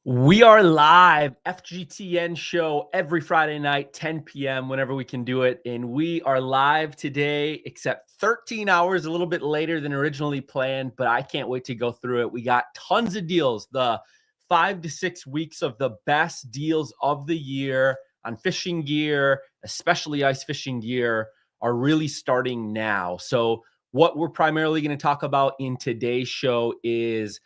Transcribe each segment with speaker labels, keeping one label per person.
Speaker 1: We are live, FGTN show every Friday night, 10 p.m., whenever we can do it. And we are live today, except 13 hours, a little bit later than originally planned, but I can't wait to go through it. We got tons of deals, the 5 to 6 weeks of the best deals of the year on fishing gear, especially ice fishing gear, are really starting now. So what we're primarily going to talk about in today's show is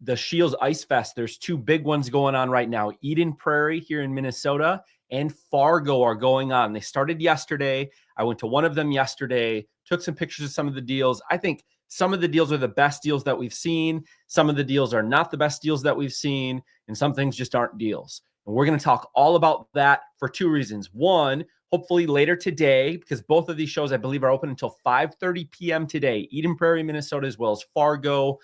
Speaker 1: the Scheels Ice Fest. There's two big ones going on right now. Eden Prairie here in Minnesota and Fargo are going on. They started yesterday. I went to one of them yesterday, took some pictures of some of the deals. I think some of the deals are the best deals that we've seen. Some of the deals are not the best deals that we've seen, and some things just aren't deals. And we're going to talk all about that for two reasons. One, hopefully later today, because both of these shows, I believe, are open until 5:30 p.m. today. Eden Prairie, Minnesota, as well as Fargo,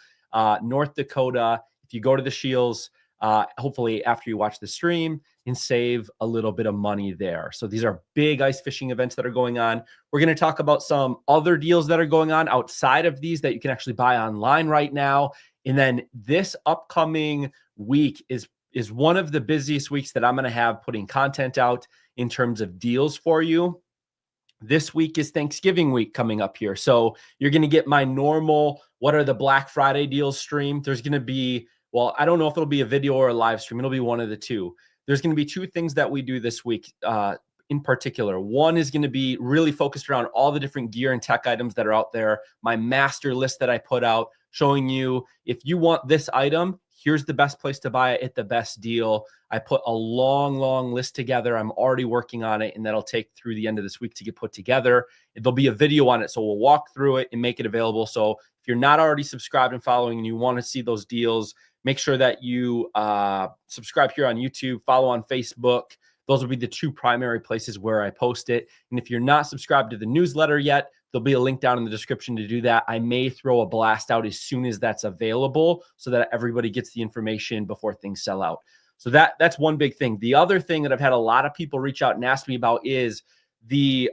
Speaker 1: North Dakota. If you go to the Scheels, hopefully after you watch the stream, and save a little bit of money there. So these are big ice fishing events that are going on. We're going to talk about some other deals that are going on outside of these that you can actually buy online right now. And then this upcoming week is one of the busiest weeks that I'm going to have putting content out in terms of deals for you. This week is Thanksgiving week coming up here. So you're going to get my normal, what are the Black Friday deals stream. There's going to be, well, I don't know if it'll be a video or a live stream. It'll be one of the two. There's going to be two things that we do this week in particular. One is going to be really focused around all the different gear and tech items that are out there. My master list that I put out showing you if you want this item, here's the best place to buy it at the best deal. I put a long list together. I'm already working on it, and that'll take through the end of this week to get put together. There'll be a video on it, so we'll walk through it and make it available. So if you're not already subscribed and following and you want to see those deals, make sure that you subscribe here on YouTube, follow on Facebook. Those will be the two primary places where I post it. And if you're not subscribed to the newsletter yet, there'll be a link down in the description to do that. I may throw a blast out as soon as that's available so that everybody gets the information before things sell out. So that's one big thing. The other thing that I've had a lot of people reach out and ask me about is the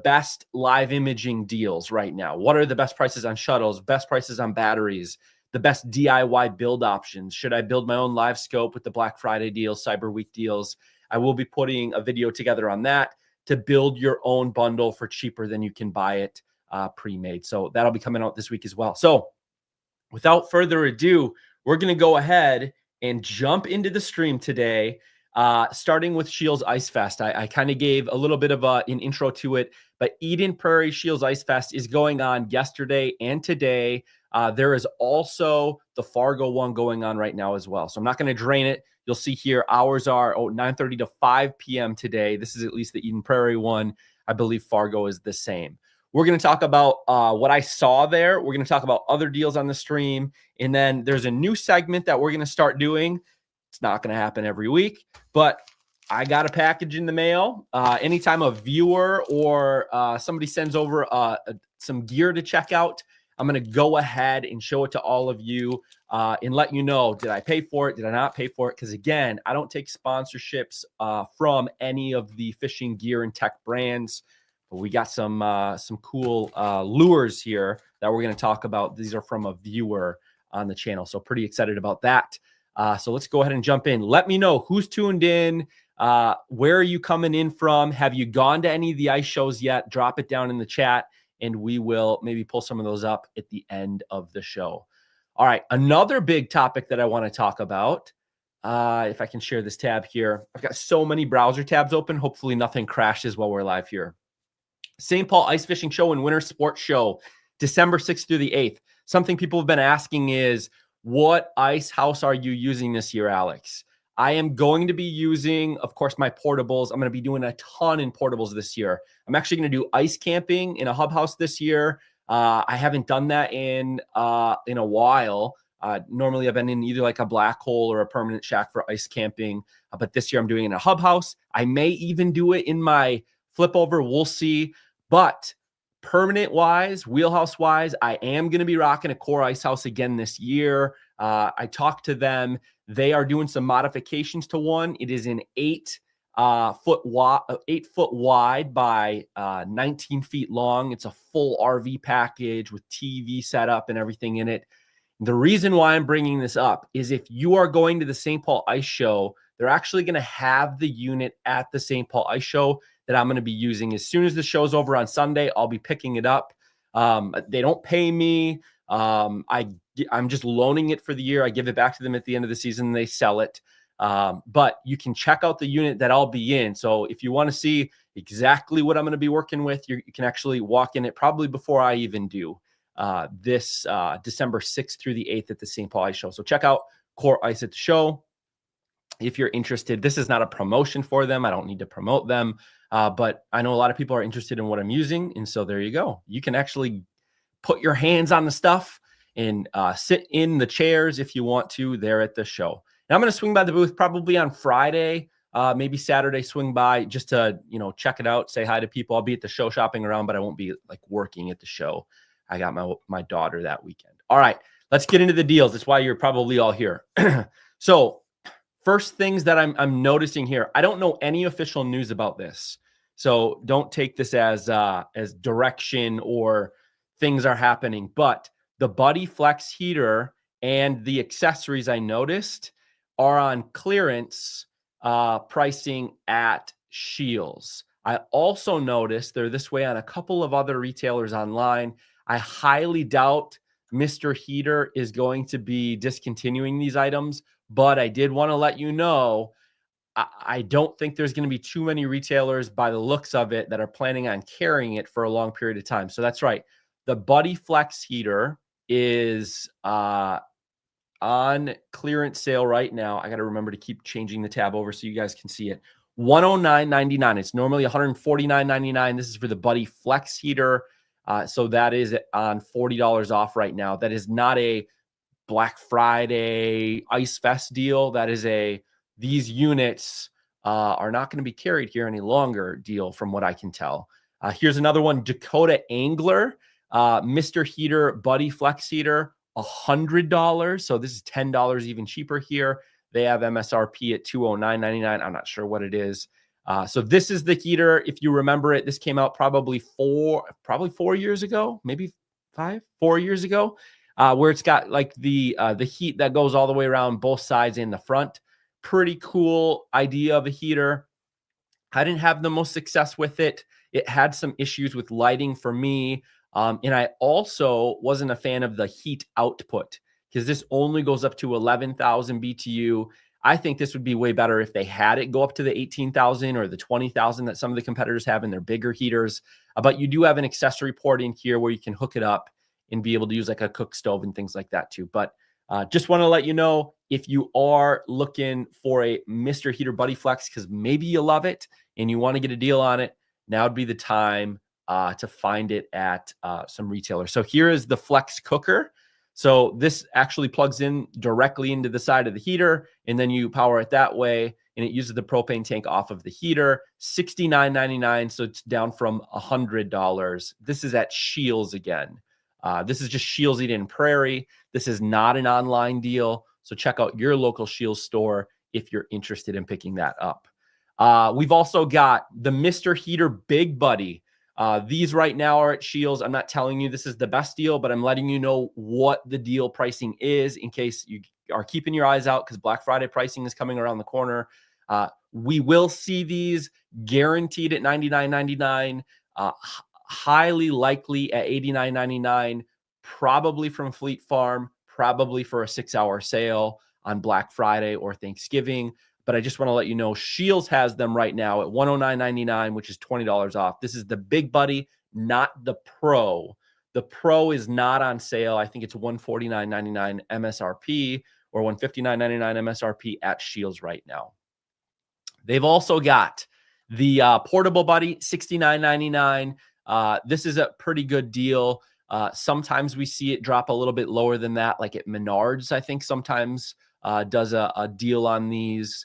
Speaker 1: best live imaging deals right now. What are the best prices on shuttles, best prices on batteries, the best DIY build options? Should I build my own LiveScope with the Black Friday deals, Cyber Week deals? I will be putting a video together on that to build your own bundle for cheaper than you can buy it pre-made. So that'll be coming out this week as well. So without further ado, we're going to go ahead and jump into the stream today, starting with Scheels Ice Fest. I kind of gave a little bit of an intro to it, but Eden Prairie Scheels Ice Fest is going on yesterday and today. There is also the Fargo one going on right now as well. So I'm not going to drain it. You'll see here hours are 9:30 to 5 p.m. today. This is at least the Eden Prairie one. I believe Fargo is the same. We're going to talk about what I saw there. We're going to talk about other deals on the stream. And then there's a new segment that we're going to start doing. It's not going to happen every week, but I got a package in the mail. Anytime a viewer or somebody sends over some gear to check out, I'm going to go ahead and show it to all of you and let you know, did I pay for it? Did I not pay for it? Because again, I don't take sponsorships from any of the fishing gear and tech brands. But we got some cool lures here that we're going to talk about. These are from a viewer on the channel. So pretty excited about that. So let's go ahead and jump in. Let me know who's tuned in. Where are you coming in from? Have you gone to any of the ice shows yet? Drop it down in the chat, and we will maybe pull some of those up at the end of the show. All right, another big topic that I want to talk about, if I can share this tab here. I've got so many browser tabs open. Hopefully nothing crashes while we're live here. St. Paul Ice Fishing Show and Winter Sports Show, December 6th through the 8th. Something people have been asking is, what ice house are you using this year, Alex? I am going to be using, of course, my portables. I'm going to be doing a ton in portables this year. I'm actually going to do ice camping in a hub house this year. I haven't done that in a while. Normally, I've been in either like a black hole or a permanent shack for ice camping. But this year, I'm doing it in a hub house. I may even do it in my flip over. We'll see. But permanent wise, wheelhouse wise, I am going to be rocking a core ice house again this year. I talked to them. They are doing some modifications to one. It is an 8 foot wide by 19 feet long. It's a full RV package with TV setup and everything in it. The reason why I'm bringing this up is if you are going to the St. Paul Ice Show, they're actually going to have the unit at the St. Paul Ice Show that I'm going to be using. As soon as the show's over on Sunday, I'll be picking it up. They don't pay me. I'm just loaning it for the year. I give it back to them at the end of the season. They sell it. But you can check out the unit that I'll be in. So if you want to see exactly what I'm going to be working with, you can actually walk in it probably before I even do this December 6th through the 8th at the St. Paul Ice Show. So check out Core Ice at the show if you're interested. This is not a promotion for them. I don't need to promote them. But I know a lot of people are interested in what I'm using. And so there you go. You can actually put your hands on the stuff and sit in the chairs if you want to there at the show. And I'm going to swing by the booth probably on Friday, maybe Saturday, swing by just to, check it out, say hi to people. I'll be at the show shopping around, but I won't be like working at the show. I got my daughter that weekend. All right, let's get into the deals. That's why you're probably all here. So first things that I'm noticing here, I don't know any official news about this. So don't take this as direction or things are happening, but the Buddy Flex heater and the accessories I noticed are on clearance pricing at Scheels. I also noticed they're this way on a couple of other retailers online. I highly doubt Mr. Heater is going to be discontinuing these items, but I did want to let you know, I don't think there's going to be too many retailers by the looks of it that are planning on carrying it for a long period of time. So that's right. The Buddy Flex heater is on clearance sale right now. I got to remember to keep changing the tab over so you guys can see it. $109.99. It's normally $149.99. This is for the Buddy Flex heater. So that is on $40 off right now. That is not a Black Friday Ice Fest deal. That is these units are not going to be carried here any longer deal from what I can tell. Here's another one, Dakota Angler, Mr. Heater, Buddy Flex heater, $100. So this is $10 even cheaper here. They have MSRP at $209.99. I'm not sure what it is. So this is the heater. If you remember it, this came out probably 4 years ago, maybe 4 years ago, where it's got like the heat that goes all the way around both sides and the front. Pretty cool idea of a heater. I didn't have the most success with it. It had some issues with lighting for me. And I also wasn't a fan of the heat output because this only goes up to 11,000 BTU. I think this would be way better if they had it go up to the 18,000 or the 20,000 that some of the competitors have in their bigger heaters. But you do have an accessory port in here where you can hook it up and be able to use like a cook stove and things like that too. But just want to let you know, if you are looking for a Mr. Heater Buddy Flex, because maybe you love it and you want to get a deal on it, now would be the time to find it at some retailers. So here is the Flex cooker. So this actually plugs in directly into the side of the heater, and then you power it that way, and it uses the propane tank off of the heater. $69.99, so it's down from $100. This is at Scheels again. This is just Scheels Eden Prairie. This is not an online deal, so check out your local Scheels store if you're interested in picking that up. We've also got the Mr. Heater Big Buddy. These right now are at Scheels. I'm not telling you this is the best deal, but I'm letting you know what the deal pricing is in case you are keeping your eyes out, because Black Friday pricing is coming around the corner. We will see these guaranteed at $99.99, highly likely at $89.99, probably from Fleet Farm, probably for a 6-hour sale on Black Friday or Thanksgiving. But I just want to let you know, Scheels has them right now at $109.99, which is $20 off. This is the Big Buddy, not the Pro. The Pro is not on sale. I think it's $149.99 MSRP or $159.99 MSRP at Scheels right now. They've also got the Portable Buddy, $69.99. This is a pretty good deal. Sometimes we see it drop a little bit lower than that, like at Menards, I think sometimes does a deal on these.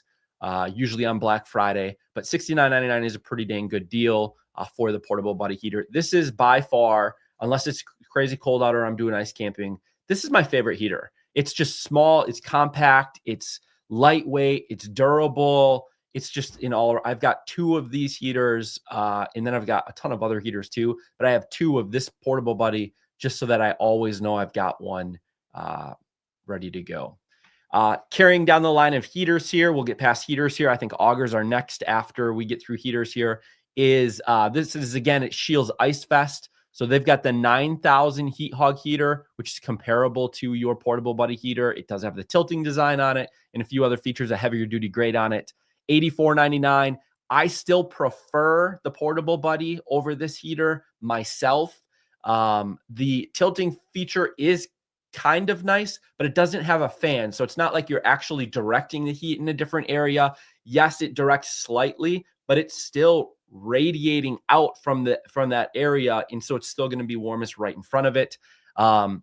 Speaker 1: Usually on Black Friday, but $69.99 is a pretty dang good deal for the Portable Buddy heater. This is by far, unless it's crazy cold out or I'm doing ice camping, this is my favorite heater. It's just small, it's compact, it's lightweight, it's durable. It's just I've got 2 of these heaters, and then I've got a ton of other heaters too, but I have 2 of this Portable Buddy just so that I always know I've got one ready to go. Carrying down the line of heaters here, we'll get past heaters here. I think augers are next after we get through heaters here. This is again at Scheels Ice Fest. So they've got the 9,000 heat hog heater, which is comparable to your portable buddy heater. It does have the tilting design on it and a few other features, a heavier duty grade on it. $84.99. I still prefer the portable buddy over this heater myself. The tilting feature is kind of nice, but it doesn't have a fan. So it's not like you're actually directing the heat in a different area. Yes, it directs slightly, but it's still radiating out from that area. And so it's still going to be warmest right in front of it.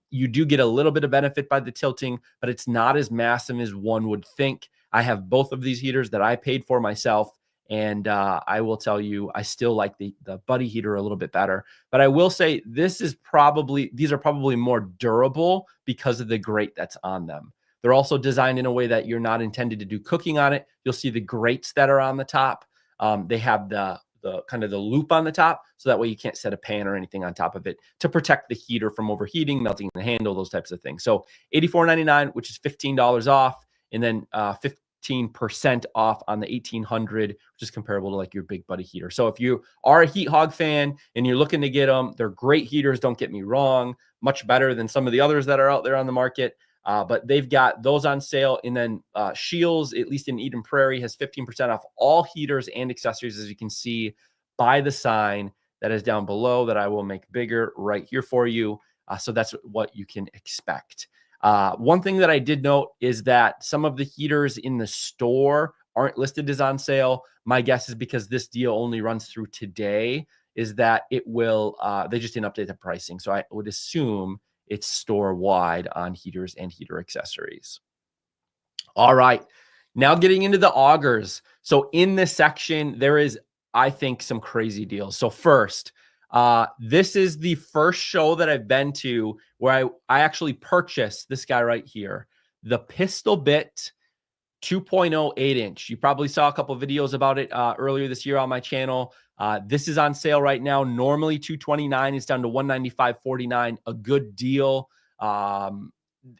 Speaker 1: You do get a little bit of benefit by the tilting, but it's not as massive as one would think. I have both of these heaters that I paid for myself. And I will tell you, I still like the buddy heater a little bit better. But I will say these are probably more durable because of the grate that's on them. They're also designed in a way that you're not intended to do cooking on it. You'll see the grates that are on the top. They have the kind of the loop on the top, so that way you can't set a pan or anything on top of it to protect the heater from overheating, melting the handle, those types of things. So $84.99, which is $15 off, and then 15% off on the 1800, which is comparable to like your big buddy heater. So if you are a heat hog fan and you're looking to get them, they're great heaters. Don't get me wrong, much better than some of the others that are out there on the market. But they've got those on sale. And then Scheels, at least in Eden Prairie, has 15% off all heaters and accessories, as you can see by the sign that is down below that I will make bigger right here for you. So that's what you can expect. One thing that I did note is that some of the heaters in the store aren't listed as on sale. My guess is because this deal only runs through today, is that it will, they just didn't update the pricing. So I would assume it's store wide on heaters and heater accessories. All right, now getting into the augers. So in this section, there is, I think, some crazy deals. So first, this is the first show that I've been to where I actually purchased this guy right here, the Pistol Bit 2.0 8-inch. You probably saw a couple of videos about it earlier this year on my channel. This is on sale right now. Normally $229, it's down to $195.49. A good deal.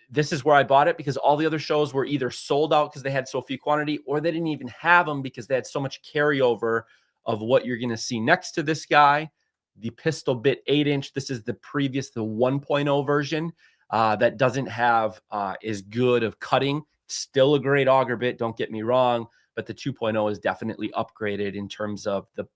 Speaker 1: This is where I bought it because all the other shows were either sold out because they had so few quantity, or they didn't even have them because they had so much carryover of what you're going to see next to this guy, the Pistol Bit 8-inch. This is the 1.0 version that doesn't have as good of cutting. Still a great auger bit, don't get me wrong, but the 2.0 is definitely upgraded in terms of the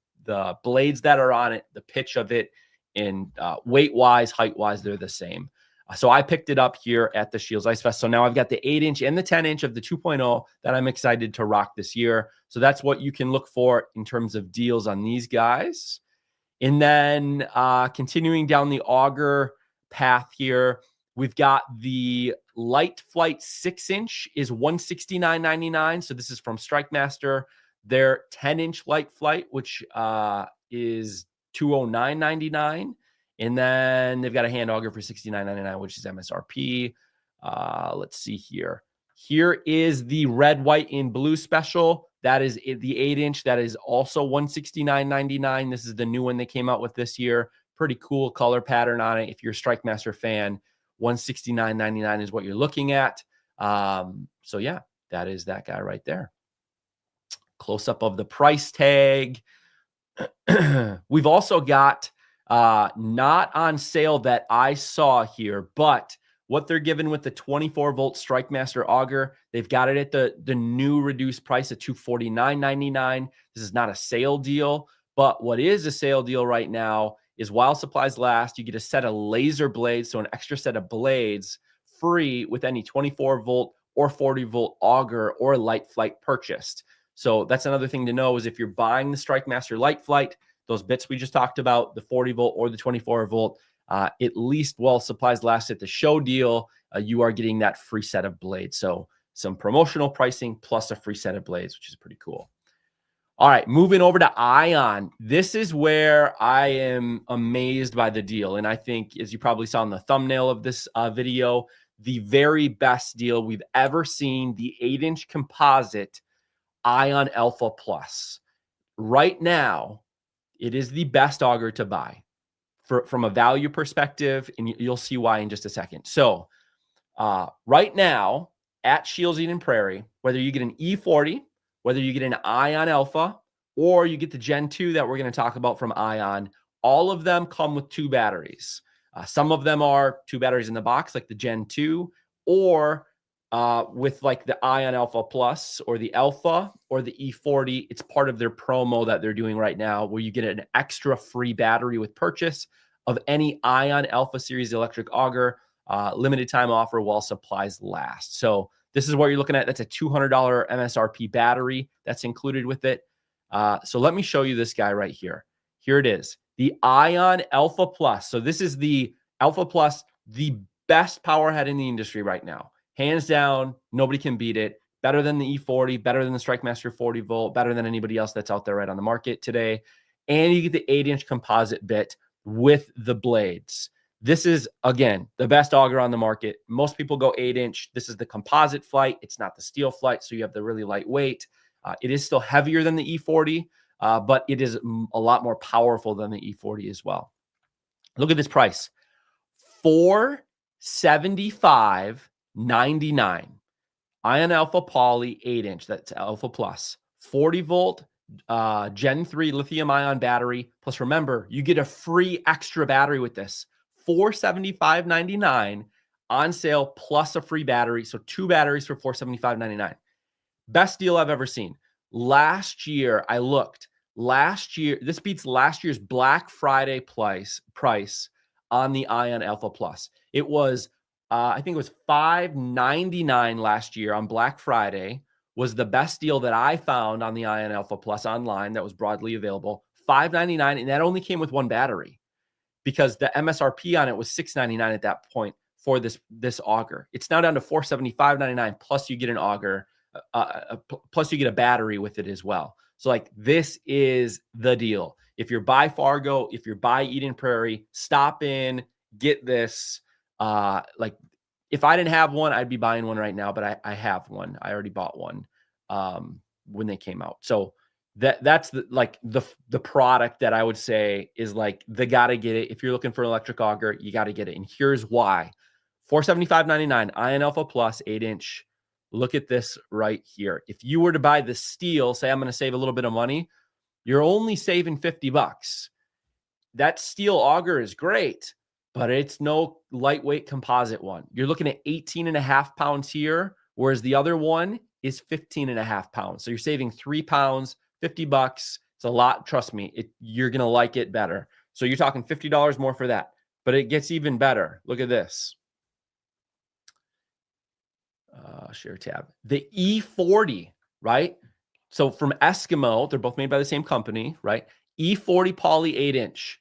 Speaker 1: blades that are on it, the pitch of it, and weight-wise, height-wise, they're the same. So I picked it up here at the Scheels Ice Fest. So now I've got the 8-inch and the 10-inch of the 2.0 that I'm excited to rock this year. So that's what you can look for in terms of deals on these guys. And then continuing down the auger path here, we've got the Light Flight 6-inch is $169.99. So this is from StrikeMaster. Their 10-inch Light Flight, which is $209.99. And then they've got a hand auger for $69.99, which is MSRP. Let's see here. Here is the red, white, and blue special. That is the 8-inch. That is also $169.99. This is the new one they came out with this year. Pretty cool color pattern on it. If you're a StrikeMaster fan, $169.99 is what you're looking at. So yeah, that is that guy right there. Close up of the price tag. We've also got not on sale that I saw here, but what they're giving with the 24-volt StrikeMaster auger, they've got it at the new reduced price of $249.99. This is not a sale deal, but what is a sale deal right now is while supplies last, you get a set of laser blades, so an extra set of blades free with any 24-volt or 40-volt auger or Light Flight purchased. So that's another thing to know is if you're buying the StrikeMaster Light Flight, those bits we just talked about, the 40-volt or the 24-volt, at least while supplies last at the show deal, you are getting that free set of blades. So some promotional pricing plus a free set of blades, which is pretty cool. All right, moving over to Ion. This is where I am amazed by the deal. And I think, as you probably saw in the thumbnail of this video, the very best deal we've ever seen, the 8-inch composite Ion Alpha Plus. Right now, it is the best auger to buy from a value perspective, and you'll see why in just a second. So Right now at Scheels Eden Prairie, whether you get an E40, whether you get an Ion Alpha, or you get the Gen 2 that we're going to talk about from Ion, all of them come with 2 batteries. Some of them are 2 batteries in the box, like the Gen 2, or with like the Ion Alpha Plus or the Alpha or the E40. It's part of their promo that they're doing right now, where you get an extra free battery with purchase of any Ion Alpha Series electric auger. Limited time offer while supplies last. So this is what you're looking at. That's a $200 MSRP battery that's included with it. So let me show you this guy right here. Here it is, the Ion Alpha Plus. So this is the Alpha Plus, the best power head in the industry right now. Hands down, nobody can beat it. Better than the E40, better than the StrikeMaster 40 volt, better than anybody else that's out there right on the market today. And you get the 8-inch composite bit with the blades. This is, again, the best auger on the market. Most people go 8-inch. This is the composite flight. It's not the steel flight, so you have the really light weight. It is still heavier than the E40, but it is a lot more powerful than the E40 as well. Look at this price, $475.99. Ion Alpha Poly 8-inch, that's Alpha Plus, 40 volt, Gen 3 lithium ion battery. Plus, remember, you get a free extra battery with this. $475.99 on sale plus a free battery. So 2 batteries for $475.99. Best deal I've ever seen. Last year, I looked. Last year, this beats last year's Black Friday price on the Ion Alpha Plus. It was, I think it was $599 last year on Black Friday. Was the best deal that I found on the Ion Alpha Plus online that was broadly available. $599, and that only came with 1 battery, because the MSRP on it was $699 at that point for this auger. It's now down to $475.99, plus you get an auger, plus you get a battery with it as well. So like, this is the deal. If you're by Fargo, if you're by Eden Prairie, stop in, get this. Like, if I didn't have one, I'd be buying one right now, but I have one. I already bought one when they came out. So that's the product that I would say is like, they got to get it. If you're looking for an electric auger, you got to get it. And here's why. $475.99 Ion Alpha Plus 8-inch. Look at this right here. If you were to buy the steel, say I'm going to save a little bit of money, you're only saving $50. That steel auger is great, but it's no lightweight composite one. You're looking at 18.5 pounds here, whereas the other one is 15.5 pounds. So you're saving 3 pounds, $50. It's a lot. Trust me, you're going to like it better. So you're talking $50 more for that, but it gets even better. Look at this. Share tab. The E40, right? So from Eskimo, they're both made by the same company, right? E40 Poly 8-inch.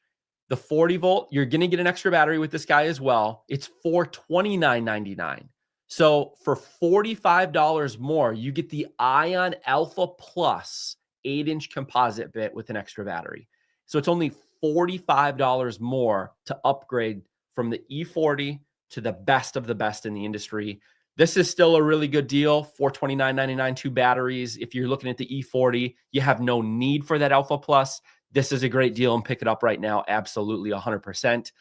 Speaker 1: The 40 volt, you're going to get an extra battery with this guy as well. It's $429.99. So for $45 more, you get the Ion Alpha Plus 8-inch composite bit with an extra battery. So it's only $45 more to upgrade from the E40 to the best of the best in the industry. This is still a really good deal. $429.99, 2 batteries. If you're looking at the E40, you have no need for that Alpha Plus. This is a great deal and pick it up right now. Absolutely 100%.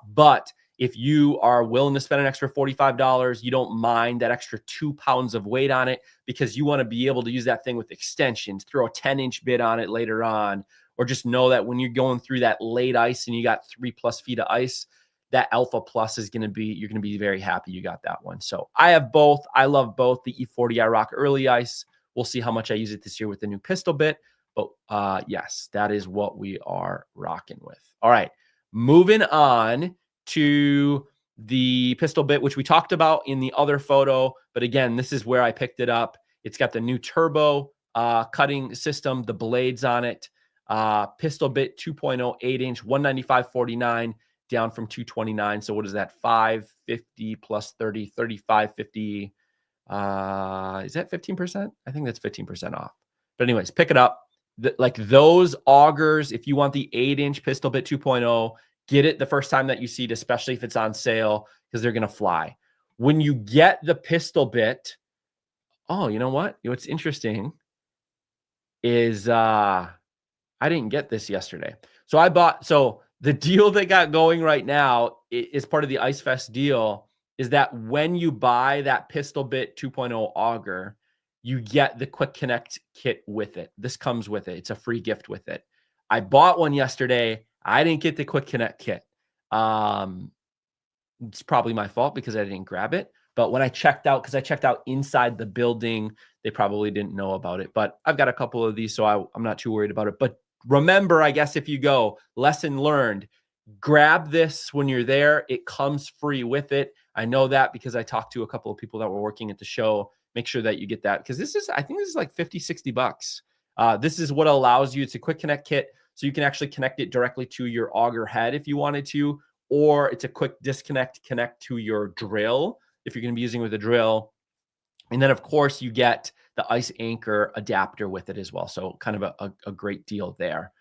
Speaker 1: But if you are willing to spend an extra $45, you don't mind that extra 2 pounds of weight on it, because you want to be able to use that thing with extensions, throw a 10-inch bit on it later on, or just know that when you're going through that late ice and you got 3+ feet of ice, that Alpha Plus is going to be, you're going to be very happy you got that one. So I have both. I love both. The E40 I rock early ice. We'll see how much I use it this year with the new pistol bit. But yes, that is what we are rocking with. All right, moving on to the pistol bit, which we talked about in the other photo. But again, this is where I picked it up. It's got the new turbo cutting system, the blades on it. Pistol bit 2.0 8-inch, $195.49. Down from $229. So what is that? $550 plus 30, $35.50. Is that 15%? I think that's 15% off. But anyways, pick it up. Like those augers, if you want the 8-inch pistol bit 2.0, get it the first time that you see it, especially if it's on sale, because they're going to fly. When you get the pistol bit, oh, you know what? What's interesting is I didn't get this yesterday. So I bought, so the deal they got going right now is part of the Ice Fest deal. is that when you buy that Pistol Bit 2.0 auger, you get the Quick Connect kit with it. This comes with it. It's a free gift with it. I bought one yesterday. I didn't get the Quick Connect kit. It's probably my fault because I didn't grab it. But when I checked out, because I checked out inside the building, they probably didn't know about it. But I've got a couple of these, so I'm not too worried about it. But remember, I guess if you go, lesson learned, grab this when you're there. It comes free with it. I know that because I talked to a couple of people that were working at the show. Make sure that you get that because I think this is like 50, 60 bucks. This is what allows you. It's a quick connect kit. So you can actually connect it directly to your auger head if you wanted to, or it's a quick disconnect, connect to your drill if you're going to be using with a drill. And then, of course, you get the ice anchor adapter with it as well. So kind of a great deal there.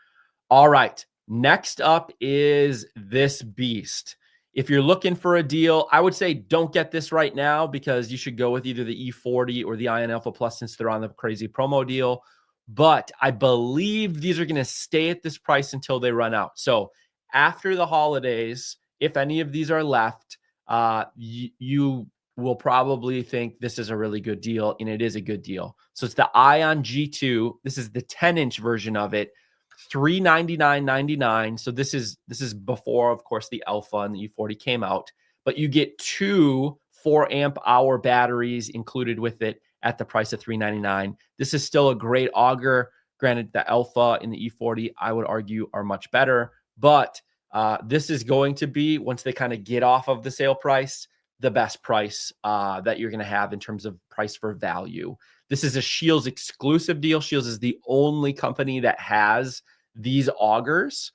Speaker 1: All right. Next up is this beast. If you're looking for a deal, I would say don't get this right now because you should go with either the E40 or the Ion Alpha Plus since they're on the crazy promo deal. But I believe these are going to stay at this price until they run out. So after the holidays, if any of these are left, you will probably think this is a really good deal, and it is a good deal. So it's the Ion G2. This is the 10-inch version of it. $399.99. So this is before, of course, the Alpha and the E40 came out. But you get two 4-amp-hour batteries included with it at the price of $399. This is still a great auger. Granted, the Alpha and the E40, I would argue, are much better. But this is going to be, once they kind of get off of the sale price, the best price that you're going to have in terms of price for value. This is a Scheels exclusive deal. Scheels is the only company that has these augers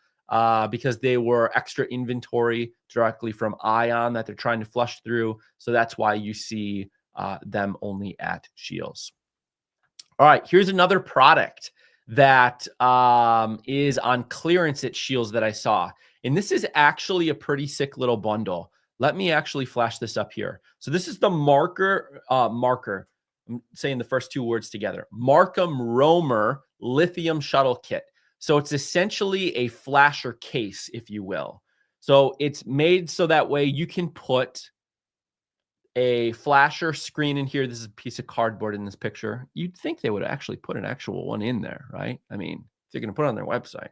Speaker 1: because they were extra inventory directly from Ion that they're trying to flush through. So that's why you see them only at Scheels. All right, here's another product that is on clearance at Scheels that I saw. And this is actually a pretty sick little bundle. Let me actually flash this up here. So this is the marker. I'm saying the first two words together. Markham Roamer lithium shuttle kit. So it's essentially a flasher case, if you will. So it's made so that way you can put a flasher screen in here. This is a piece of cardboard in this picture. You'd think they would actually put an actual one in there, right? I mean, they're going to put it on their website.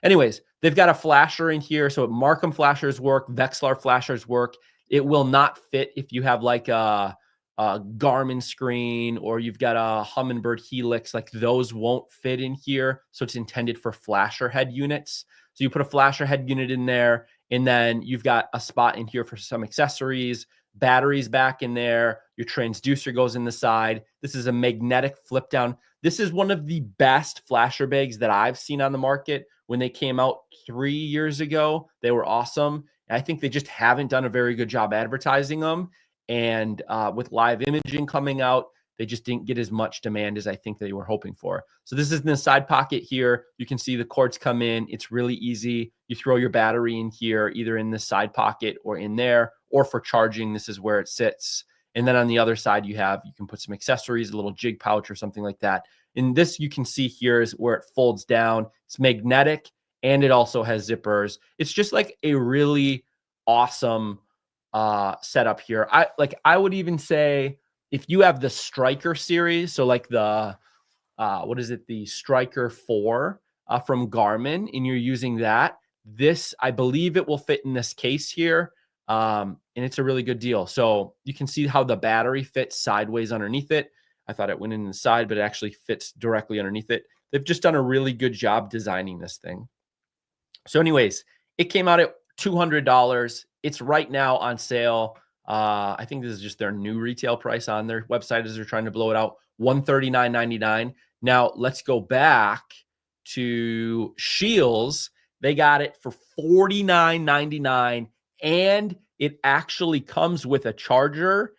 Speaker 1: Anyways, they've got a flasher in here. So Markham flashers work, Vexilar flashers work. It will not fit if you have like a Garmin screen or you've got a Humminbird Helix. Like those won't fit in here. So it's intended for flasher head units. So you put a flasher head unit in there, and then you've got a spot in here for some accessories, batteries back in there. Your transducer goes in the side. This is a magnetic flip down. This is one of the best flasher bags that I've seen on the market. When they came out 3 years ago, they were awesome. And I think they just haven't done a very good job advertising them. And with live imaging coming out, they just didn't get as much demand as I think they were hoping for. So this is in the side pocket here. You can see the cords come in. It's really easy. You throw your battery in here, either in the side pocket or in there, or for charging, this is where it sits. And then on the other side, you can put some accessories, a little jig pouch or something like that. And this you can see here is where it folds down. It's magnetic and it also has zippers. It's just like a really awesome setup here. I would even say if you have the Striker series, so like the what is it, the Striker 4 from Garmin, and you're using that, this, I believe it will fit in this case here. And it's a really good deal. So you can see how the battery fits sideways underneath it. I thought it went in the side, but it actually fits directly underneath it. They've just done a really good job designing this thing. So anyways, it came out at $200. It's right now on sale. I think this is just their new retail price on their website as they're trying to blow it out, $139.99. Now let's go back to Scheels. They got it for $49.99, and it actually comes with a charger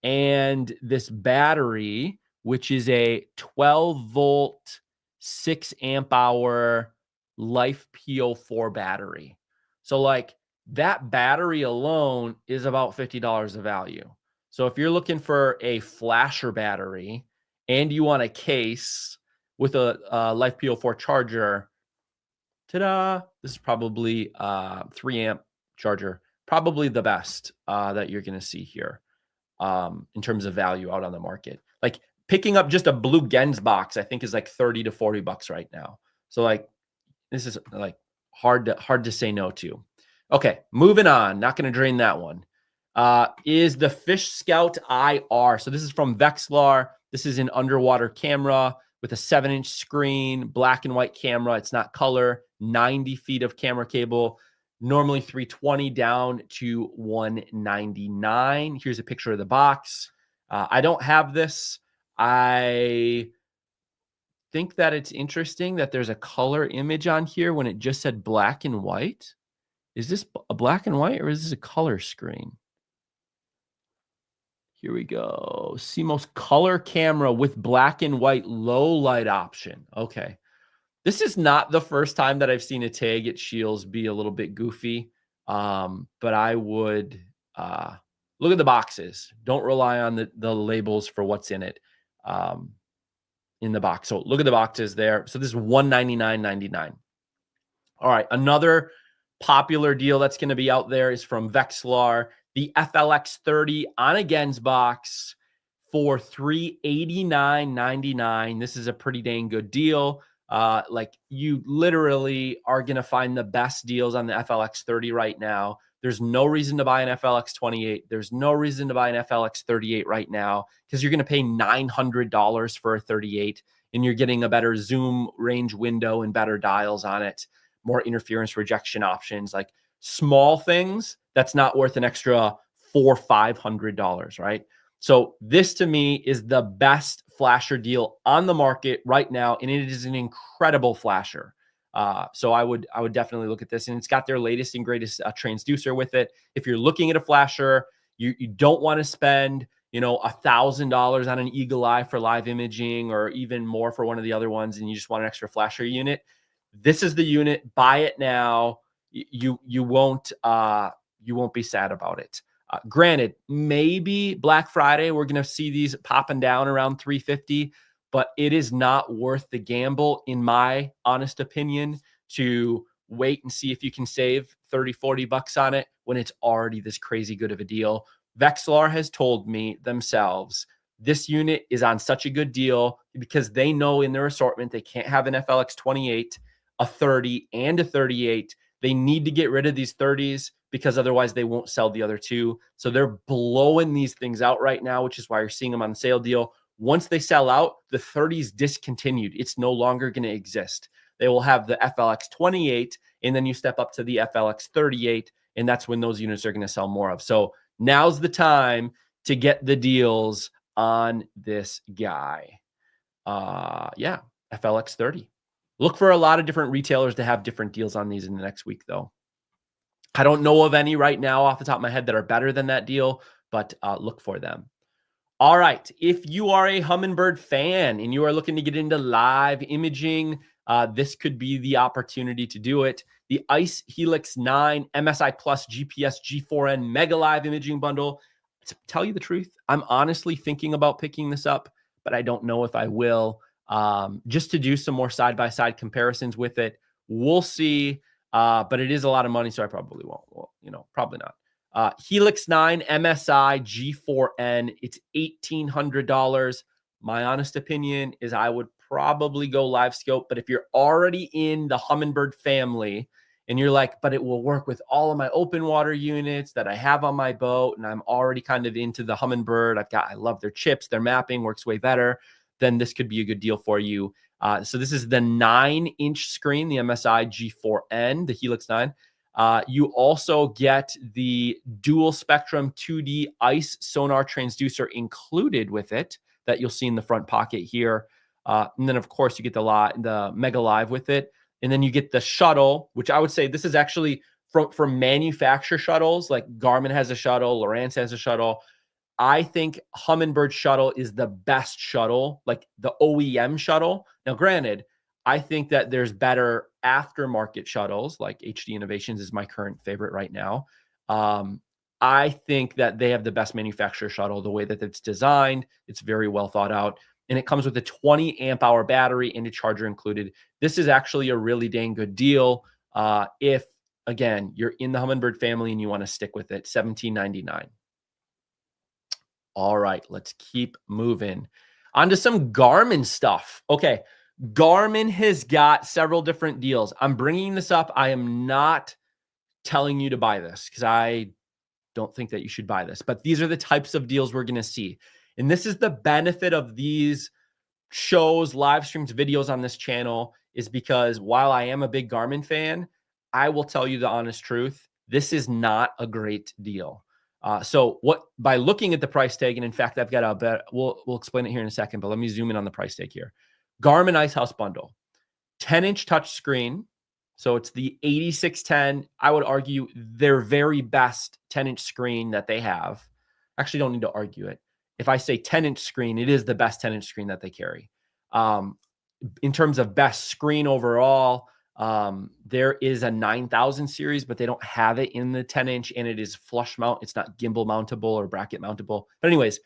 Speaker 1: and this battery, which is a 12-volt, 6-amp-hour Life PO4 battery. So like that battery alone is about $50 of value. So if you're looking for a flasher battery and you want a case with a Life PO4 charger, ta-da, this is probably a 3-amp charger. probably the best that you're going to see here in terms of value out on the market. Like picking up just a blue Gens box, I think is like 30 to 40 bucks right now. So like this is like hard to say no to. Okay, moving on. Not going to drain that one. Is the Fish Scout IR. So this is from Vexilar. This is an underwater camera with a 7-inch screen, black and white camera. It's not color, 90 feet of camera cable, normally 320 down to 199. Here's a picture of the box. I don't have this. I think that it's interesting that there's a color image on here when it just said black and white. Is this a black and white or is this a color screen? Here we go. CMOS color camera with black and white low light option. Okay. This is not the first time that I've seen a tag at Scheels be a little bit goofy. But I would look at the boxes. Don't rely on the labels for what's in it in the box. So look at the boxes there. So this is $199.99. All right. Another popular deal that's going to be out there is from Vexilar. The FLX30 on a Gens box for $389.99. This is a pretty dang good deal. Like you literally are going to find the best deals on the FLX30 right now. There's no reason to buy an FLX28. There's no reason to buy an FLX38 right now because you're going to pay $900 for a 38 and you're getting a better zoom range window and better dials on it, more interference rejection options, like small things. That's not worth an extra $400-500, right? So this to me is the best flasher deal on the market right now, and it is an incredible flasher. So I would definitely look at this, and it's got their latest and greatest transducer with it. If you're looking at a flasher, you don't want to spend $1,000 on an Eagle Eye for live imaging, or even more for one of the other ones, and you just want an extra flasher unit. This is the unit. Buy it now. You won't be sad about it. Granted, maybe Black Friday, we're going to see these popping down around $350, but it is not worth the gamble, in my honest opinion, to wait and see if you can save 30-40 bucks on it when it's already this crazy good of a deal. Vexilar has told me themselves this unit is on such a good deal because they know in their assortment they can't have an FLX28, a 30, and a 38. They need to get rid of these 30s because otherwise they won't sell the other two. So they're blowing these things out right now, which is why you're seeing them on the sale deal. Once they sell out, the 30s discontinued. It's no longer going to exist. They will have the FLX28, and then you step up to the FLX38, and that's when those units are going to sell more of. So now's the time to get the deals on this guy. Yeah, FLX30. Look for a lot of different retailers to have different deals on these in the next week, though. I don't know of any right now off the top of my head that are better than that deal, but look for them. All right. If you are a Humminbird fan and you are looking to get into live imaging, this could be the opportunity to do it. The Ice Helix 9 MSI Plus GPS G4N Mega Live Imaging Bundle. To tell you the truth, I'm honestly thinking about picking this up, but I don't know if I will. Just to do some more side-by-side comparisons with it. We'll see. But it is a lot of money, so I probably won't. Well, probably not. Helix 9 MSI G4N. It's $1,800. My honest opinion is I would probably go LiveScope. But if you're already in the Humminbird family and you're like, but it will work with all of my open water units that I have on my boat, and I'm already kind of into the Humminbird. I love their chips. Their mapping works way better. Then this could be a good deal for you. So this is the 9-inch screen, the MSI G4N, the Helix 9. You also get the dual spectrum 2D ICE sonar transducer included with it that you'll see in the front pocket here. And then, of course, you get the Mega Live with it. And then you get the shuttle, which I would say this is actually from manufacturer shuttles. Like Garmin has a shuttle, Lowrance has a shuttle. I think Humminbird shuttle is the best shuttle, like the OEM shuttle. Now, granted, I think that there's better aftermarket shuttles, like HD Innovations is my current favorite right now. I think that they have the best manufacturer shuttle. The way that it's designed, it's very well thought out. And it comes with a 20 amp hour battery and a charger included. This is actually a really dang good deal. If again, you're in the Humminbird family and you want to stick with it, $17.99. All right, let's keep moving. On to some Garmin stuff. Okay, Garmin has got several different deals. I'm bringing this up. I am not telling you to buy this because I don't think that you should buy this, but these are the types of deals we're going to see. And this is the benefit of these shows, live streams, videos on this channel, is because while I am a big Garmin fan, I will tell you the honest truth. This is not a great deal. So by looking at the price tag, and in fact, I've got a bet, we'll explain it here in a second, but let me zoom in on the price tag here. Garmin Ice House bundle, 10-inch touchscreen. So it's the 8610. I would argue their very best 10-inch screen that they have. Actually, don't need to argue it. If I say 10-inch screen, it is the best 10-inch screen that they carry. In terms of best screen overall, there is a 9000 series, but they don't have it in the 10-inch, and it is flush mount. It's not gimbal mountable or bracket mountable. But anyways,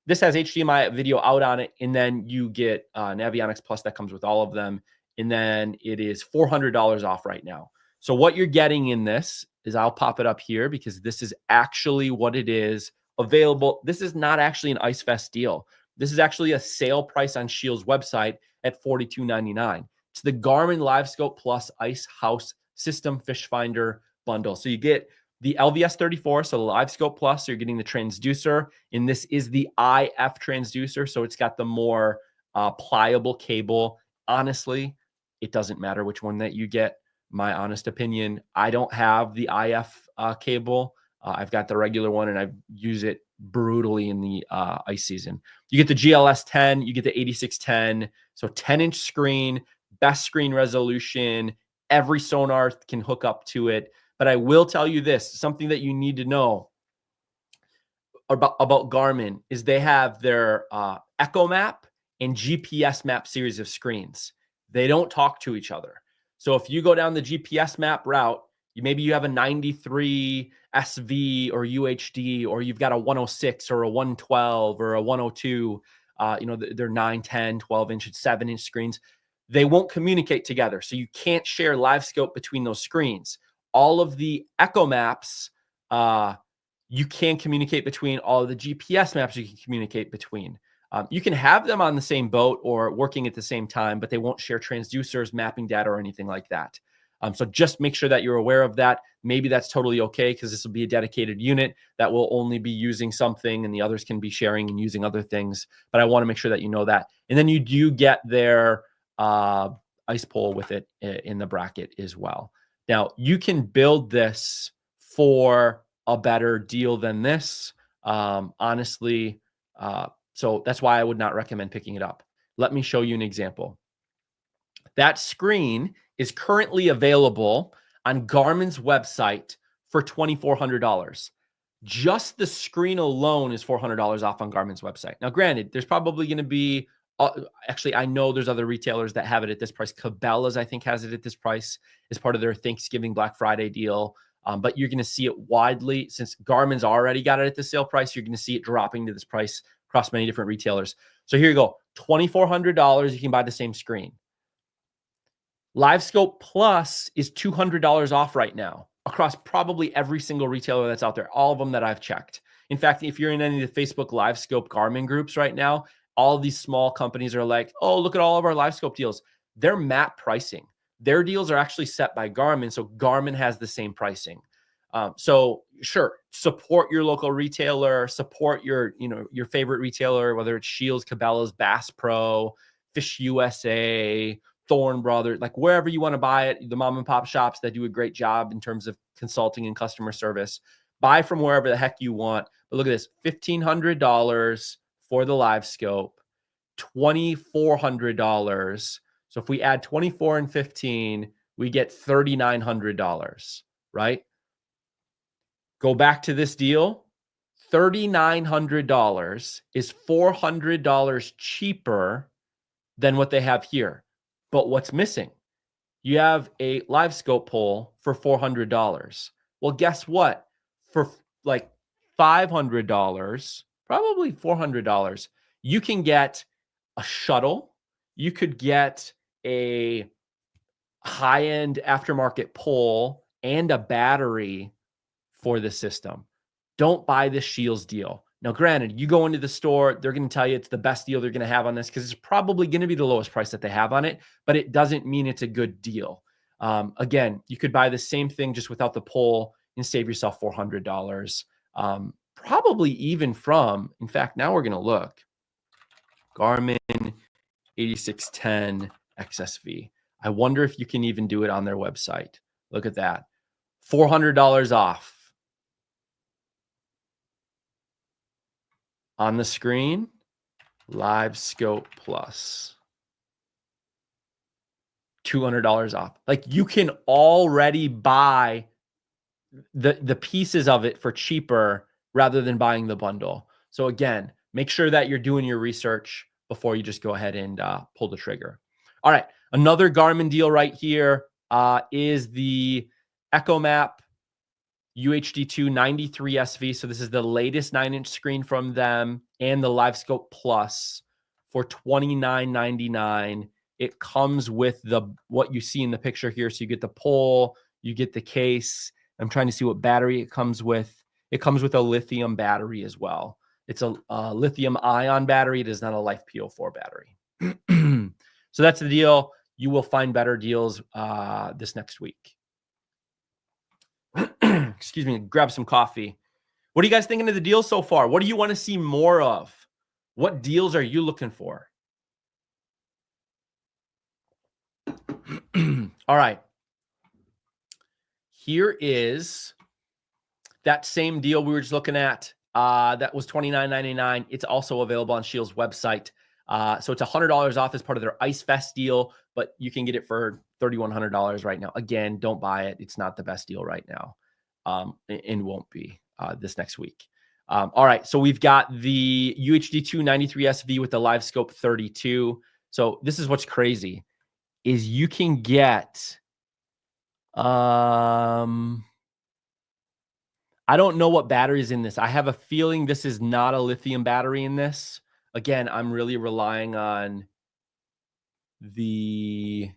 Speaker 1: this has HDMI video out on it, and then you get Navionics Plus that comes with all of them, and then it is $400 off right now. So what you're getting in this is, I'll pop it up here because this is actually what it is available. This is not actually an Ice Fest deal. This is actually a sale price on Scheels' website at $42.99. It's the Garmin LiveScope Plus Ice House System Fish Finder bundle. So you get the LVS34, so the LiveScope Plus, so you're getting the transducer, and this is the IF transducer, so it's got the more pliable cable. Honestly, it doesn't matter which one that you get. My honest opinion, I don't have the IF cable. I've got the regular one, and I use it brutally in the ice season. You get the GLS 10, you get the 8610, so 10-inch screen, best screen resolution. Every sonar can hook up to it. But I will tell you this, something that you need to know about Garmin is they have their Echo Map and GPS Map series of screens. They don't talk to each other. So if you go down the GPS Map route, maybe you have a 93 SV or UHD, or you've got a 106 or a 112 or a 102, they're 9, 10, 12-inch, 7-inch screens. They won't communicate together. So you can't share LiveScope between those screens. All of the Echo Maps, you can communicate between. All of the GPS maps you can communicate between. You can have them on the same boat or working at the same time, but they won't share transducers, mapping data, or anything like that. So just make sure that you're aware of that. Maybe that's totally okay because this will be a dedicated unit that will only be using something and the others can be sharing and using other things. But I want to make sure that you know that. And then you do get their ice pole with it in the bracket as well. Now, you can build this for a better deal than this, honestly. So that's why I would not recommend picking it up. Let me show you an example. That screen is currently available on Garmin's website for $2,400. Just the screen alone is $400 off on Garmin's website. Now, granted, there's probably going to be, actually, I know there's other retailers that have it at this price. Cabelas, I think, has it at this price as part of their Thanksgiving Black Friday deal. But you're going to see it widely. Since Garmin's already got it at the sale price, you're going to see it dropping to this price across many different retailers. So here you go, $2,400, you can buy the same screen. LiveScope Plus is $200 off right now across probably every single retailer that's out there, all of them that I've checked. In fact, if you're in any of the Facebook LiveScope Garmin groups right now, all of these small companies are like, oh, look at all of our LiveScope deals. They're MAP pricing. Their deals are actually set by Garmin, so Garmin has the same pricing. So sure, support your local retailer, support your favorite retailer, whether it's Scheels, Cabelas, Bass Pro, Fish USA, Thorn Brothers, like wherever you want to buy it, the mom and pop shops that do a great job in terms of consulting and customer service. Buy from wherever the heck you want. But look at this, $1,500 for the LiveScope, $2,400. So if we add 24 and 15, we get $3,900, right? Go back to this deal. $3,900 is $400 cheaper than what they have here. But what's missing? You have a LiveScope pole for $400. Well, guess what? For like $500, probably $400, you can get a shuttle. You could get a high-end aftermarket pole and a battery for the system. Don't buy this Scheels deal. Now, granted, you go into the store, they're going to tell you it's the best deal they're going to have on this because it's probably going to be the lowest price that they have on it, but it doesn't mean it's a good deal. Again, you could buy the same thing just without the pole and save yourself $400. Probably even from, in fact, now we're going to look, Garmin 8610 XSV. I wonder if you can even do it on their website. Look at that. $400 off. On the screen, LiveScope Plus. $200 off. Like, you can already buy the pieces of it for cheaper rather than buying the bundle. So again, make sure that you're doing your research before you just go ahead and pull the trigger. All right, another Garmin deal right here is the EchoMap UHD2 93 SV. So this is the latest 9-inch screen from them, and the LiveScope Plus for $29.99. It comes with what you see in the picture here. So you get the pole, you get the case. I'm trying to see what battery it comes with. It comes with a lithium battery as well. It's a lithium ion battery. It is not a Life PO4 battery. So that's the deal. You will find better deals this next week. Excuse me, grab some coffee. What are you guys thinking of the deals so far? What do you want to see more of? What deals are you looking for? All right. Here is that same deal we were just looking at. That was $29.99. It's also available on Scheels' website. So it's $100 off as part of their Ice Fest deal, but you can get it for $3,100 right now. Again, don't buy it. It's not the best deal right now, and won't be this next week. All right, so we've got the UHD2 93 SV with the LiveScope 32. So this is what's crazy, is you can get, I don't know what battery is in this. I have a feeling this is not a lithium battery in this. Again, I'm really relying on here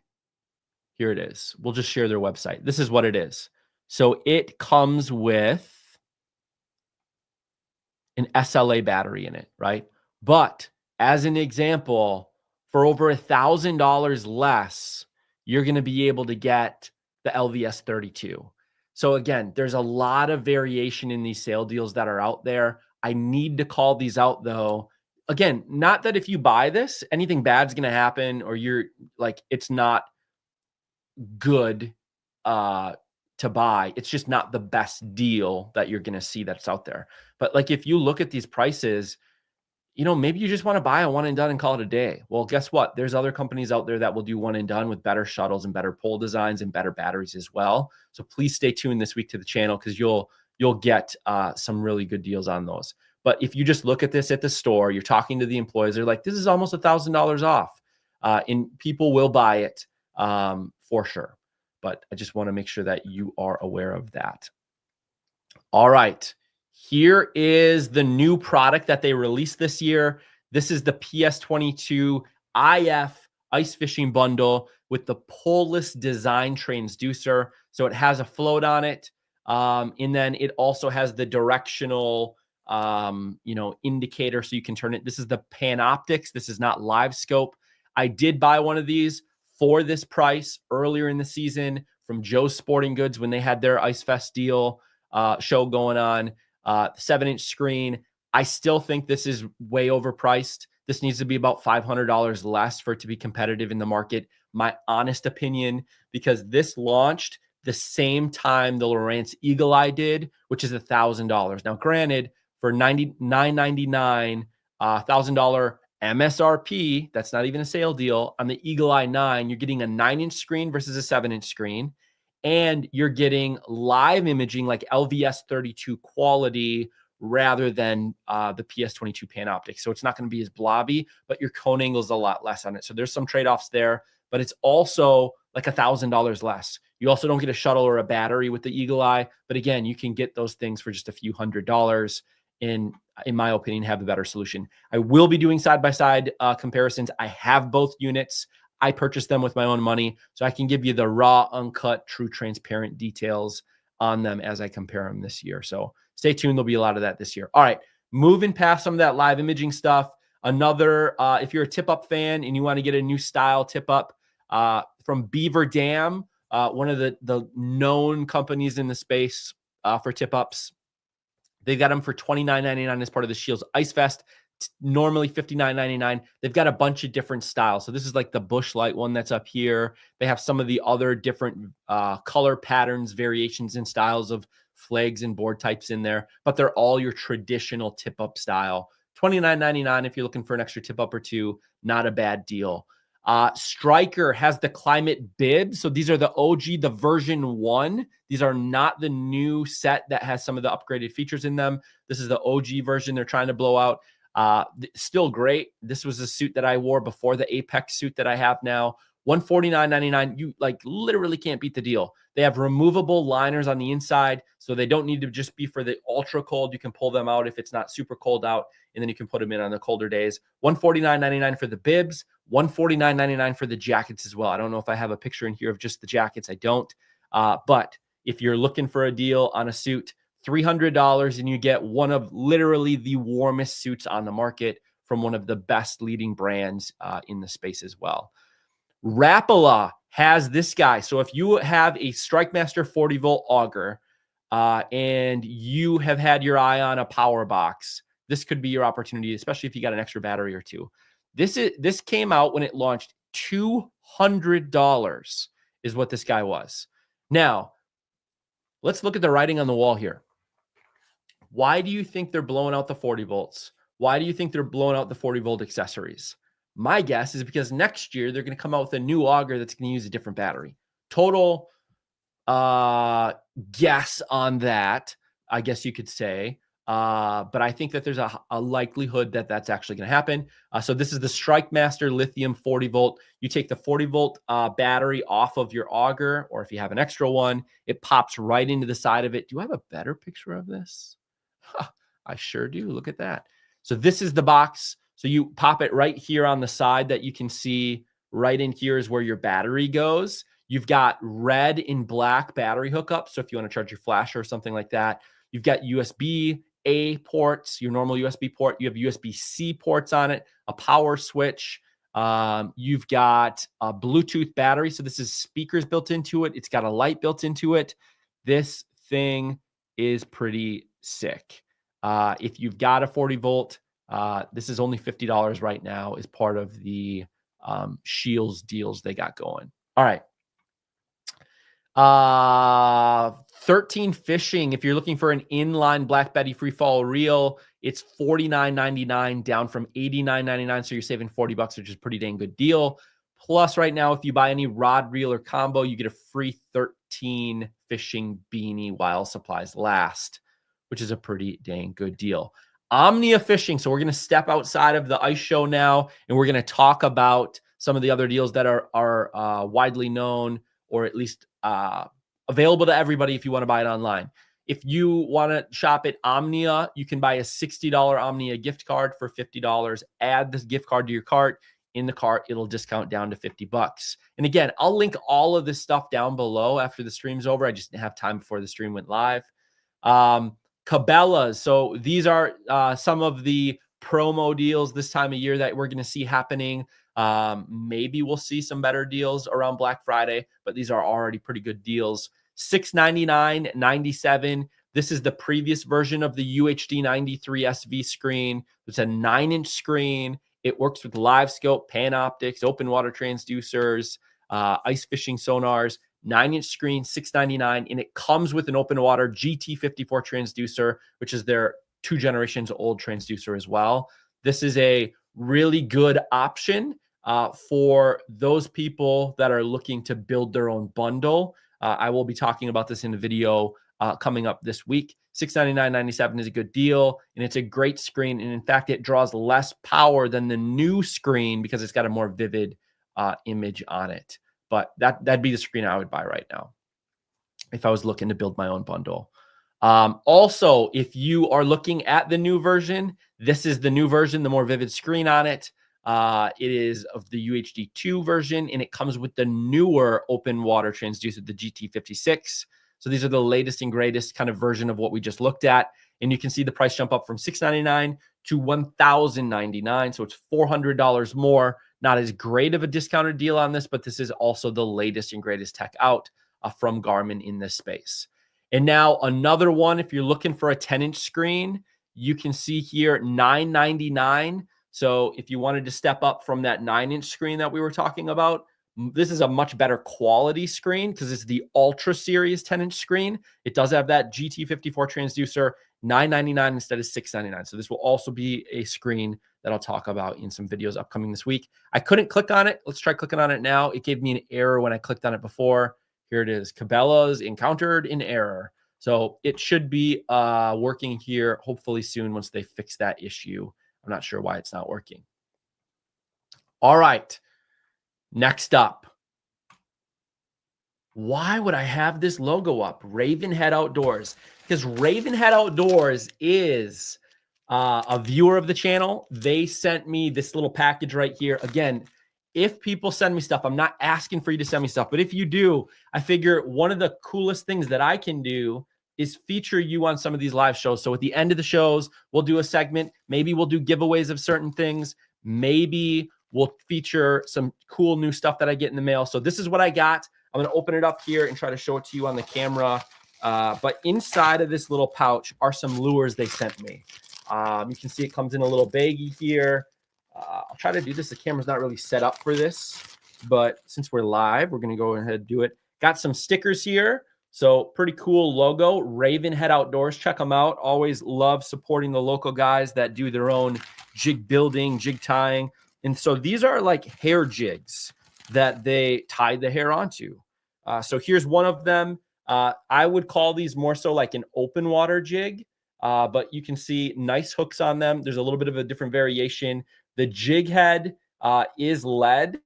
Speaker 1: it is. We'll just share their website. This is what it is. So it comes with an SLA battery in it, right? But as an example, for over $1,000 less, you're going to be able to get the LVS32. So again, there's a lot of variation in these sale deals that are out there. I need to call these out though. Again, not that if you buy this, anything bad's going to happen, or you're like, it's not good to buy. It's just not the best deal that you're going to see that's out there. But like, if you look at these prices, you know, maybe you just want to buy a one and done and call it a day. Well, guess what? There's other companies out there that will do one and done with better shuttles and better pole designs and better batteries as well. So please stay tuned this week to the channel, because you'll get some really good deals on those. But if you just look at this at the store, you're talking to the employees, they're like, this is almost $1,000 off. And people will buy it for sure. But I just want to make sure that you are aware of that. All right. Here is the new product that they released this year. This is the PS22 IF Ice Fishing Bundle with the poleless design transducer. So it has a float on it. And then it also has the directional, indicator, so you can turn it. This is the Panoptics. This is not LiveScope. I did buy one of these for this price earlier in the season from Joe's Sporting Goods when they had their Ice Fest deal show going on. 7-inch screen. I still think this is way overpriced. This needs to be about $500 less for it to be competitive in the market. My honest opinion, because this launched the same time the Lowrance Eagle Eye did, which is $1,000. Now, granted, for $99.99, $1,000 MSRP, that's not even a sale deal. On the Eagle Eye 9, you're getting a 9-inch screen versus a 7-inch screen. And you're getting live imaging like LVS32 quality rather than the PS22 Panoptics. So it's not going to be as blobby, but your cone angle is a lot less on it. So there's some trade-offs there, but it's also like $1,000 less. You also don't get a shuttle or a battery with the Eagle Eye. But again, you can get those things for just a few $100s. In my opinion, have the better solution. I will be doing side-by-side comparisons. I have both units. I purchased them with my own money, so I can give you the raw, uncut, true, transparent details on them as I compare them this year. So stay tuned. There'll be a lot of that this year. All right, moving past some of that live imaging stuff. Another, if you're a tip-up fan and you want to get a new style tip-up from Beaver Dam, one of the known companies in the space for tip-ups. They've got them for $29.99 as part of the Scheels Ice Fest. Normally $59.99. They've got a bunch of different styles. So this is like the Bush Light one that's up here. They have some of the other different color patterns, variations, and styles of flags and board types in there, but they're all your traditional tip-up style. $29.99 if you're looking for an extra tip-up or two. Not a bad deal. Striker has the climate bibs. So these are the OG, the version 1. These are not the new set that has some of the upgraded features in them. This is the OG version they're trying to blow out. Still great. This was a suit that I wore before the Apex suit that I have now. $149.99. You like literally can't beat the deal. They have removable liners on the inside, so they don't need to just be for the ultra cold. You can pull them out if it's not super cold out, and then you can put them in on the colder days. $149.99 for the bibs, $149.99 for the jackets as well. I don't know if I have a picture in here of just the jackets. I don't. But if you're looking for a deal on a suit, $300, and you get one of literally the warmest suits on the market from one of the best leading brands in the space as well. Rapala has this guy. So if you have a StrikeMaster 40 volt auger and you have had your eye on a power box, this could be your opportunity, especially if you got an extra battery or two. This came out when it launched. $200 is what this guy was. Now, let's look at the writing on the wall here. Why do you think they're blowing out the 40 volts? Why do you think they're blowing out the 40 volt accessories? My guess is because next year they're going to come out with a new auger that's going to use a different battery. Total guess on that, I guess you could say. But I think that there's a likelihood that that's actually going to happen. So this is the StrikeMaster lithium 40 volt. You take the 40 volt battery off of your auger, or if you have an extra one, it pops right into the side of it. Do I have a better picture of this? I sure do. Look at that. So this is the box. So you pop it right here on the side that you can see right in here is where your battery goes. You've got red and black battery hookups. So if you want to charge your flash or something like that, you've got USB-A ports, your normal USB port. You have USB-C ports on it, a power switch. You've got a Bluetooth battery. So this is speakers built into it. It's got a light built into it. This thing is pretty sick. If you've got a 40 volt, this is only $50 right now as part of the Scheels deals they got going. All right. 13 Fishing. If you're looking for an inline Black Betty free fall reel, it's $49.99 down from $89.99. So you're saving $40, which is a pretty dang good deal. Plus right now, if you buy any rod reel or combo, you get a free 13 Fishing beanie while supplies last, which is a pretty dang good deal. Omnia Fishing. So we're going to step outside of the ice show now, and we're going to talk about some of the other deals that are widely known, or at least available to everybody if you want to buy it online. If you want to shop at Omnia, you can buy a $60 Omnia gift card for $50. Add this gift card to your cart. In the cart, it'll discount down to $50. And again, I'll link all of this stuff down below after the stream's over. I just didn't have time before the stream went live. Cabelas. So these are some of the promo deals this time of year that we're going to see happening. Maybe we'll see some better deals around Black Friday, but these are already pretty good deals. $699.97. This is the previous version of the UHD93 SV screen. It's a 9-inch screen. It works with LiveScope, Panoptics, open water transducers, ice fishing sonars. 9-inch screen, $699, and it comes with an open water GT54 transducer, which is their 2 generations old transducer as well. This is a really good option for those people that are looking to build their own bundle. I will be talking about this in a video coming up this week. $699.97 is a good deal, and it's a great screen. And in fact, it draws less power than the new screen because it's got a more vivid image on it. But that'd be the screen I would buy right now if I was looking to build my own bundle. Also, if you are looking at the new version, this is the new version, the more vivid screen on it. It is of the UHD2 version, and it comes with the newer open water transducer, the GT56. So these are the latest and greatest kind of version of what we just looked at. And you can see the price jump up from $699 to $1,099. So it's $400 more. Not as great of a discounted deal on this, but this is also the latest and greatest tech out from Garmin in this space. And now another one, if you're looking for a 10-inch screen, you can see here $999. So if you wanted to step up from that 9-inch screen that we were talking about, this is a much better quality screen because it's the Ultra Series 10-inch screen. It does have that GT54 transducer, $999 instead of $699. So this will also be a screen that I'll talk about in some videos upcoming this week. I couldn't click on it. Let's try clicking on it now. It gave me an error when I clicked on it before. Here it is. Cabelas encountered an error. So it should be working here hopefully soon once they fix that issue. I'm not sure why it's not working. All right. Next up. Why would I have this logo up? Ravenhead Outdoors. Because Ravenhead Outdoors is a viewer of the channel. They sent me this little package right here. Again, if people send me stuff, I'm not asking for you to send me stuff, but if you do, I figure one of the coolest things that I can do is feature you on some of these live shows. So at the end of the shows, we'll do a segment. Maybe we'll do giveaways of certain things. Maybe we'll feature some cool new stuff that I get in the mail. So this is what I got. I'm going to open it up here and try to show it to you on the camera. But inside of this little pouch are some lures they sent me. You can see it comes in a little baggie here. I'll try to do this. The camera's not really set up for this, but since we're live, we're going to go ahead and do it. Got some stickers here. So pretty cool logo, Ravenhead Outdoors. Check them out. Always love supporting the local guys that do their own jig building, jig tying. And so these are like hair jigs that they tie the hair onto. So here's one of them. I would call these more so like an open water jig, but you can see nice hooks on them. There's a little bit of a different variation. The jig head is lead,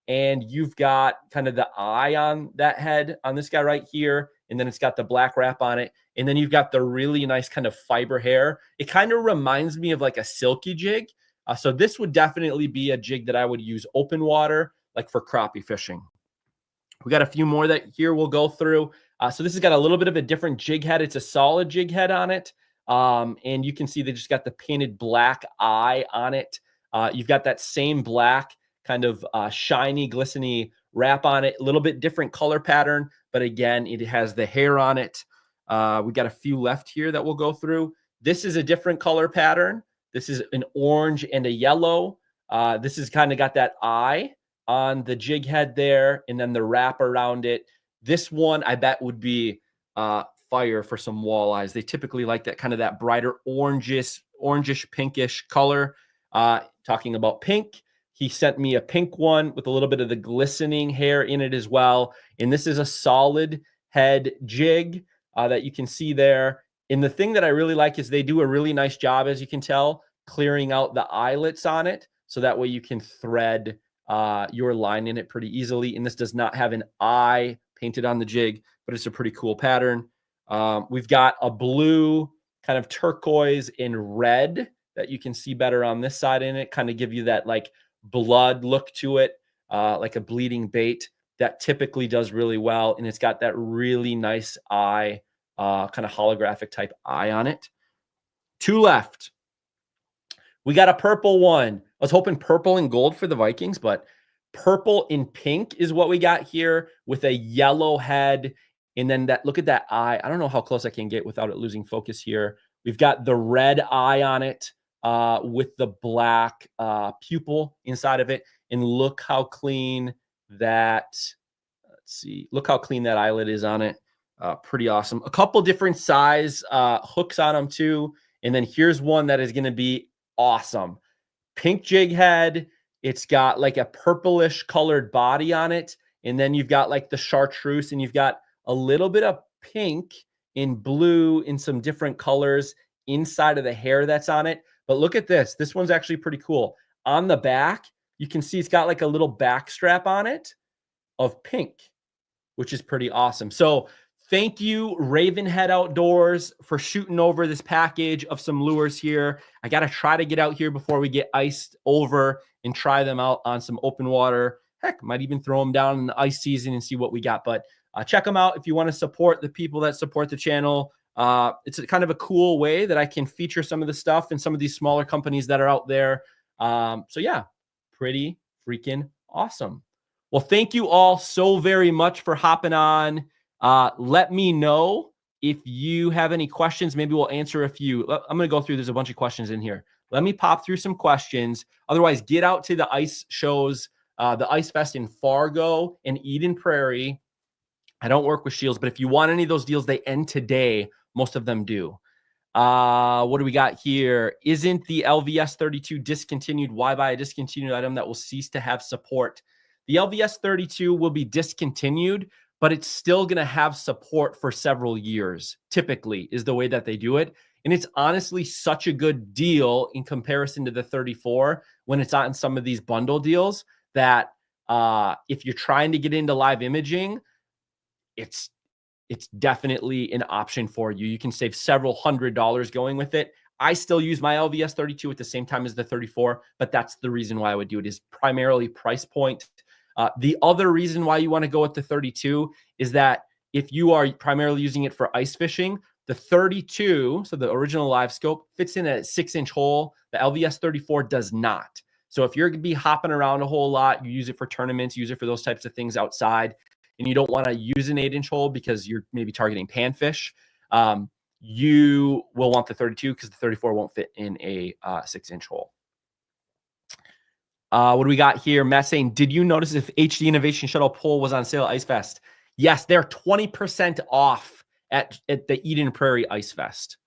Speaker 1: and you've got kind of the eye on that head on this guy right here. And then it's got the black wrap on it. And then you've got the really nice kind of fiber hair. It kind of reminds me of like a silky jig. So this would definitely be a jig that I would use open water, like for crappie fishing. We got a few more that here we'll go through. So this has got a little bit of a different jig head. It's a solid jig head on it. And you can see they just got the painted black eye on it. You've got that same black kind of shiny, glistening wrap on it. A little bit different color pattern, but again, it has the hair on it. We got a few left here that we'll go through. This is a different color pattern. This is an orange and a yellow. This has kind of got that eye on the jig head there, and then the wrap around it. This one, I bet, would be fire for some walleyes. They typically like that kind of that brighter orangish, pinkish color. Talking about pink, he sent me a pink one with a little bit of the glistening hair in it as well. And this is a solid head jig that you can see there. And the thing that I really like is they do a really nice job, as you can tell, clearing out the eyelets on it. So that way you can thread your line in it pretty easily. And this does not have an eye painted on the jig, but it's a pretty cool pattern. We've got a blue, kind of turquoise, and red that you can see better on this side in it, kind of give you that like blood look to it, like a bleeding bait that typically does really well. And it's got that really nice eye, kind of holographic type eye on it. Two left. We got a purple one. I was hoping purple and gold for the Vikings, but purple and pink is what we got here with a yellow head. And then that, look at that eye. I don't know how close I can get without it losing focus here. We've got the red eye on it with the black pupil inside of it. And look how clean that, let's see, look how clean that eyelid is on it. Pretty awesome. A couple different size hooks on them too. And then here's one that is going to be awesome. Pink jig head. It's got like a purplish colored body on it. And then you've got like the chartreuse, and you've got a little bit of pink and blue in some different colors inside of the hair that's on it. But look at this. This one's actually pretty cool. On the back, you can see it's got like a little back strap on it of pink, which is pretty awesome. So Thank you, Ravenhead Outdoors, for shooting over this package of some lures here. I got to try to get out here before we get iced over and try them out on some open water. Heck, might even throw them down in the ice season and see what we got. But check them out if you want to support the people that support the channel. It's kind of a cool way that I can feature some of the stuff and some of these smaller companies that are out there. So yeah, pretty freaking awesome. Well, thank you all so very much for hopping on. Let me know if you have any questions. Maybe we'll answer a few. I'm going to go through. There's a bunch of questions in here. Let me pop through some questions. Otherwise, get out to the ice shows, the Ice Fest in Fargo and Eden Prairie. I don't work with Scheels, but if you want any of those deals, they end today. Most of them do. What do we got here? Isn't the LVS32 discontinued? Why buy a discontinued item that will cease to have support? The LVS32 will be discontinued, but it's still going to have support for several years, typically, is the way that they do it. And it's honestly such a good deal in comparison to the 34 when it's on some of these bundle deals that if you're trying to get into live imaging, it's definitely an option for you. You can save several $100s going with it. I still use my LVS32 at the same time as the 34, but that's the reason why I would do it, is primarily price point. The other reason why you want to go with the 32 is that if you are primarily using it for ice fishing, the 32, so the original LiveScope, fits in a 6-inch hole. The LVS34 does not. So if you're going to be hopping around a whole lot, you use it for tournaments, use it for those types of things outside, and you don't want to use an 8-inch hole because you're maybe targeting panfish, you will want the 32 because the 34 won't fit in a 6-inch hole. What do we got here? Matt saying, did you notice if HD Innovation Shuttle Pole was on sale at Ice Fest? Yes, they're 20% off at the Eden Prairie Ice Fest.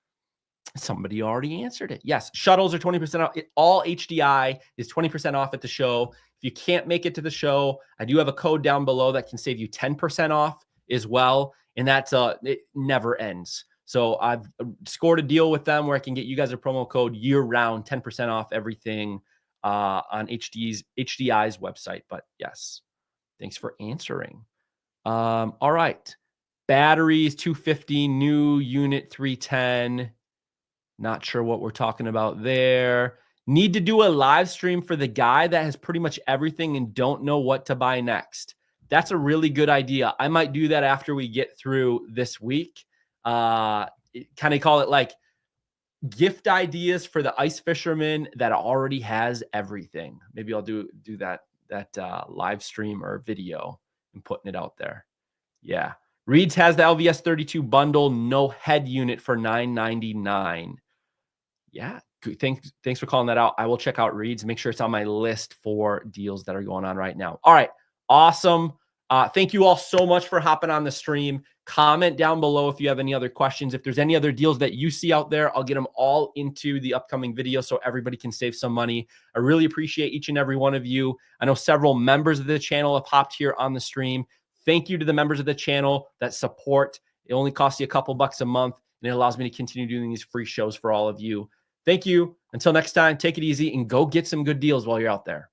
Speaker 1: Somebody already answered it. Yes, shuttles are 20% off. All HDI is 20% off at the show. If you can't make it to the show, I do have a code down below that can save you 10% off as well. And that's it never ends. So I've scored a deal with them where I can get you guys a promo code year round, 10% off everything on HDI's website. But yes, thanks for answering. All right. Batteries 250, new unit 310. Not sure what we're talking about there. Need to do a live stream for the guy that has pretty much everything and don't know what to buy next. That's a really good idea. I might do that after we get through this week. Kind of call it like gift ideas for the ice fisherman that already has everything. Maybe I'll do that live stream or video and putting it out there. Yeah. Reed's has the LVS32 bundle, no head unit for $9.99. Yeah. Thanks for calling that out. I will check out Reed's, make sure it's on my list for deals that are going on right now. All right. Awesome. Thank you all so much for hopping on the stream. Comment down below if you have any other questions. If there's any other deals that you see out there, I'll get them all into the upcoming video so everybody can save some money. I really appreciate each and every one of you. I know several members of the channel have popped here on the stream. Thank you to the members of the channel that support. It only costs you a couple bucks a month, and it allows me to continue doing these free shows for all of you. Thank you. Until next time, take it easy and go get some good deals while you're out there.